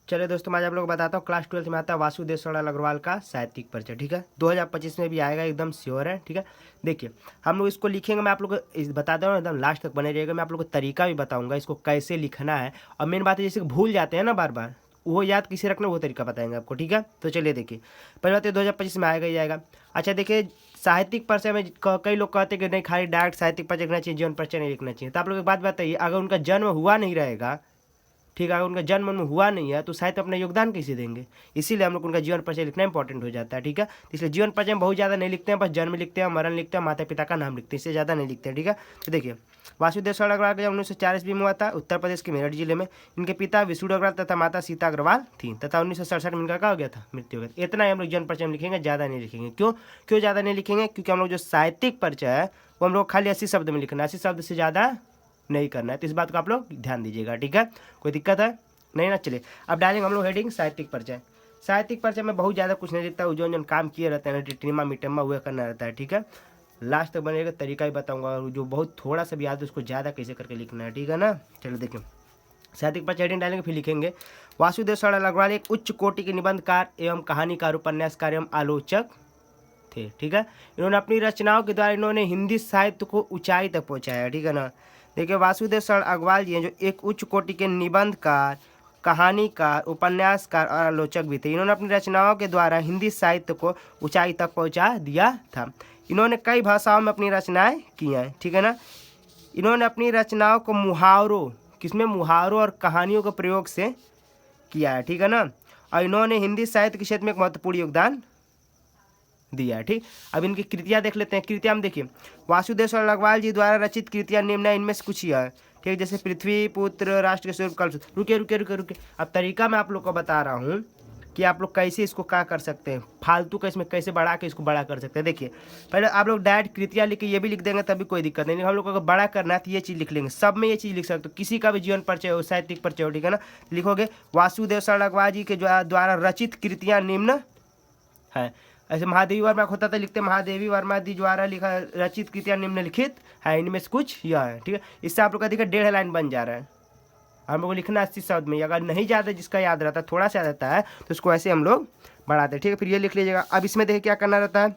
चलिए दोस्तों, मैं आज आप लोगों को बताता हूँ क्लास 12 में आता है वासुदेव शरण अग्रवाल का साहित्यिक परिचय। ठीक है, 2025 में भी आएगा, एकदम श्योर है। ठीक है, देखिए हम लोग इसको लिखेंगे, मैं आप लोग को बताता हूँ, एकदम लास्ट तक बने रहिएगा। मैं आप लोग को तरीका भी बताऊंगा इसको कैसे लिखना है। और मेन बात है, जैसे भूल जाते हैं ना बार बार, वो याद किसे रखना वो तरीका बताएंगे आपको। ठीक है, तो चलिए देखिए, पहले बात है 2025 में आएगा ही आएगा। अच्छा देखिए, साहित्यिक परिचय में कई लोग कहते हैं कि नहीं, खाली डायरेक्ट साहित्यिक परिचय लिखना चाहिए, जीवन परिचय नहीं लिखना चाहिए। तो आप लोग एक बात बताइए, अगर उनका जन्म हुआ नहीं रहेगा, ठीक है, अगर उनका जन्म में हुआ नहीं है तो साहित्य अपना योगदान कैसे देंगे। इसीलिए हम लोग उनका जीवन परिचय लिखना इंपॉर्टेंट हो जाता है। ठीक है, इसलिए जीवन परिचय में बहुत ज़्यादा नहीं लिखते हैं, बस जन्म लिखते हैं, मरण लिखते हैं, माता पिता का नाम लिखते हैं, इससे ज़्यादा नहीं लिखते हैं। ठीक है, तो देखिए वासुदेव शरण अग्रवाल का जन्म 1940 में हुआ था उत्तर प्रदेश के मेरठ जिले में। इनके पिता विष्णु अग्रवाल तथा माता सीता अग्रवाल थी तथा 1967 में इनका क्या हो गया था, मृत्यु हो गया। इतना ही हम लोग जीवन परिचय में लिखेंगे, ज़्यादा नहीं लिखेंगे। क्यों ज़्यादा नहीं लिखेंगे? क्योंकि हम लोग जो साहित्यिक परिचय है वो हम लोग खाली 80 शब्द में लिखना है, 80 शब्द से ज़्यादा नहीं करना है। तो इस बात को आप लोग ध्यान दीजिएगा। ठीक है, कोई दिक्कत है नहीं ना? चलिए अब डालेंगे हम लोग हेडिंग साहित्यिक परिचय। साहित्यिक परिचय में बहुत ज़्यादा कुछ नहीं लिखता है, जो काम किए रहते हैं टिटिमा मिटमा हुए करना रहता है। ठीक है, लास्ट तक बनेगा, तरीका ही बताऊंगा, और जो बहुत थोड़ा सा भी याद है उसको ज़्यादा कैसे करके लिखना है। ठीक है ना? चलो देखिए, साहित्यिक परिचय हेडिंग डालेंगे, फिर लिखेंगे वासुदेव शरण अग्रवाल एक उच्च कोटि के निबंधकार एवं कहानीकार, उपन्यासकार एवं आलोचक थे। ठीक है, इन्होंने अपनी रचनाओं के द्वारा इन्होंने हिंदी साहित्य को ऊंचाई तक पहुँचाया। ठीक है ना? देखिए वासुदेव शरण अग्रवाल जी हैं जो एक उच्च कोटि के निबंधकार, कहानीकार, उपन्यासकार और आलोचक भी थे। इन्होंने अपनी रचनाओं के द्वारा हिंदी साहित्य को ऊंचाई तक पहुंचा दिया था। इन्होंने कई भाषाओं में अपनी रचनाएं की हैं। ठीक है ना? इन्होंने अपनी रचनाओं को मुहावरों और कहानियों के प्रयोग से किया है। ठीक है ना? और इन्होंने हिंदी साहित्य के क्षेत्र में एक महत्वपूर्ण योगदान दिया है। ठीक, अब इनकी कृतियाँ देख लेते हैं। कृतियाँ हम देखिए, वासुदेव शरण अग्रवाल जी द्वारा रचित कृतियाँ निम्न है, इनमें से कुछ ही है। ठीक, जैसे पृथ्वी पुत्र, राष्ट्र के स्वरूप, कल्प। रुके। अब तरीका मैं आप लोग को बता रहा हूँ कि आप लोग कैसे इसको क्या कर सकते हैं, फालतू का इसमें कैसे बढ़ा के इसको बड़ा कर सकते हैं। देखिए पहले आप लोग डायरेक्ट कृतियाँ लिख के ये भी लिख देंगे तभी कोई दिक्कत नहीं। हम लोग को अगर बड़ा करना है तो ये चीज़ लिख लेंगे, सब में ये चीज़ लिख सकते हो, किसी का भी जीवन परिचय हो, साहित्यिक परिचय हो। ठीक है ना? लिखोगे वासुदेव शरण अग्रवाल जी के द्वारा रचित कृतियाँ निम्न है। ऐसे महादेवी वर्मा होता था, लिखते महादेवी वर्मा जी द्वारा लिखा रचित कृतियाँ निम्नलिखित है, इनमें से कुछ यह है। ठीक है, इससे आप लोग का देखिए 1.5 लाइन बन जा रहा है। हम लोग को लिखना 80 शब्द में, अगर नहीं ज़्यादा जिसका याद रहता है, थोड़ा सा रहता है तो उसको ऐसे हम लोग बढ़ाते हैं। ठीक है, फिर ये लिख लीजिएगा। अब इसमें देखिए क्या करना रहता है,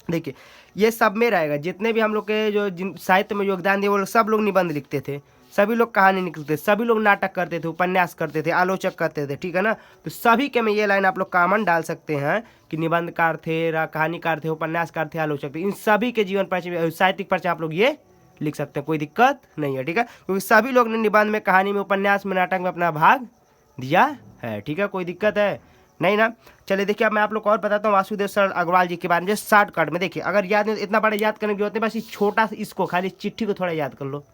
देखिए ये सब में रहेगा, जितने भी हम लोग के जो साहित्य में योगदान दिए वो सब लोग निबंध लिखते थे, सभी लोग कहानी निकलते थे, सभी लोग नाटक करते थे, उपन्यास करते थे, आलोचक करते थे। ठीक है ना? तो सभी के में ये लाइन आप लोग कॉमन डाल सकते हैं कि निबंधकार थे, कहानीकार थे, उपन्यासकार थे, आलोचक थे। इन सभी के जीवन परिचय, साहित्यिक परिचय आप लोग ये लिख सकते हैं, कोई दिक्कत नहीं है। ठीक है, क्योंकि सभी लोग ने निबंध में, कहानी में, उपन्यास में, नाटक में अपना भाग दिया है। ठीक है, कोई दिक्कत है नहीं ना? चलिए देखिए, अब मैं आप लोग को और बताता हूँ वासुदेव शरण अग्रवाल जी के बारे में शॉर्टकट में। देखिए अगर याद नहीं, इतना बड़ा याद करने की जरूरत नहीं, बस इस छोटा सा इसको खाली चिट्ठी को थोड़ा याद कर लो।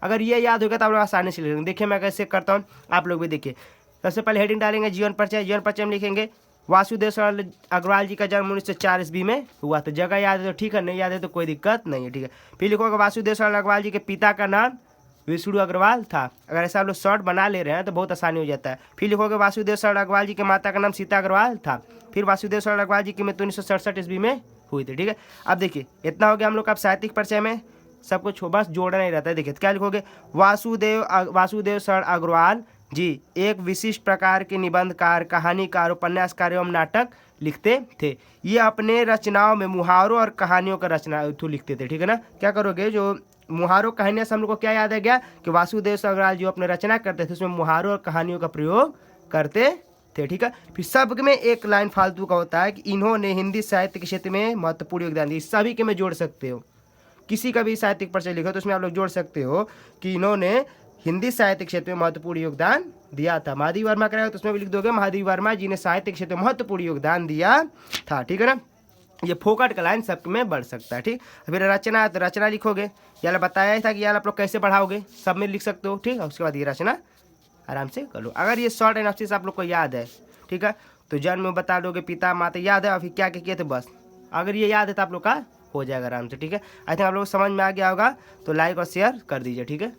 अगर ये याद होगा तो आप लोग आसानी से लिख लेंगे। देखिए मैं कैसे करता हूँ, आप लोग भी देखिए। सबसे पहले हेडिंग डालेंगे जीवन परिचय। जीवन परिचय में लिखेंगे वासुदेव शरण अग्रवाल जी का जन्म 1940 ईस्वी में हुआ था। जगह याद है तो ठीक है, नहीं याद है तो कोई दिक्कत नहीं है। ठीक है, फिर लिखोगे वासुदेव शरण अग्रवाल जी के पिता का नाम विष्णु अग्रवाल था। अगर ऐसा आप लोग शॉर्ट बना ले रहे हैं तो बहुत आसानी हो जाता है। फिर लिखोगे वासुदेव शरण अग्रवाल जी के माता का नाम सीता अग्रवाल था। फिर वासुदेव शरण अग्रवाल जी की मृत्यु 1967 ईस्वी में हुई थी। ठीक है, अब देखिए इतना हो गया हम लोग का साहित्यिक परिचय में, सब कुछ बस जोड़ना ही रहता है। देखिए तो क्या लिखोगे, वासुदेव शरण अग्रवाल जी एक विशिष्ट प्रकार के निबंधकार, कहानीकार, उपन्यासकार एवं नाटक लिखते थे। ये अपने रचनाओं में मुहावरों और कहानियों का रचना लिखते थे। ठीक है ना? क्या करोगे, जो मुहावरों कहानियाँ से हम लोग को क्या याद है गया कि वासुदेव शरण अग्रवाल जो अपने रचना करते थे उसमें मुहावरों और कहानियों का प्रयोग करते थे। ठीक है, फिर सब में एक लाइन फालतू का होता है कि इन्होंने हिंदी साहित्य के क्षेत्र में महत्वपूर्ण योगदान दिया। सभी के में जोड़ सकते हो, किसी का भी साहित्यिक परिचय लिखो तो उसमें आप लोग जोड़ सकते हो कि इन्होंने हिंदी साहित्य क्षेत्र में महत्वपूर्ण योगदान दिया था। महादेवी वर्मा कराएगा तो उसमें भी लिख दोगे महादेवी वर्मा जी ने साहित्य क्षेत्र में महत्वपूर्ण योगदान दिया था। ठीक है ना? ये फोकट का लाइन सब में बढ़ सकता है। ठीक, फिर रचना, तो रचना लिखोगे, यार बताया ही था कि यार आप लोग कैसे बढ़ाओगे, सब में लिख सकते हो। ठीक है, उसके बाद ये रचना आराम से कर लो। अगर ये शॉर्ट एंड अच्छे से आप लोग को याद है, ठीक है, तो जन्म में बता दोगे, पिता माता याद है, और फिर क्या क्या किए थे बस। अगर ये याद है तो आप लोग का हो जाएगा आराम से। ठीक है, आई थिंक आप लोग को समझ में आ गया होगा, तो लाइक और शेयर कर दीजिए। ठीक है।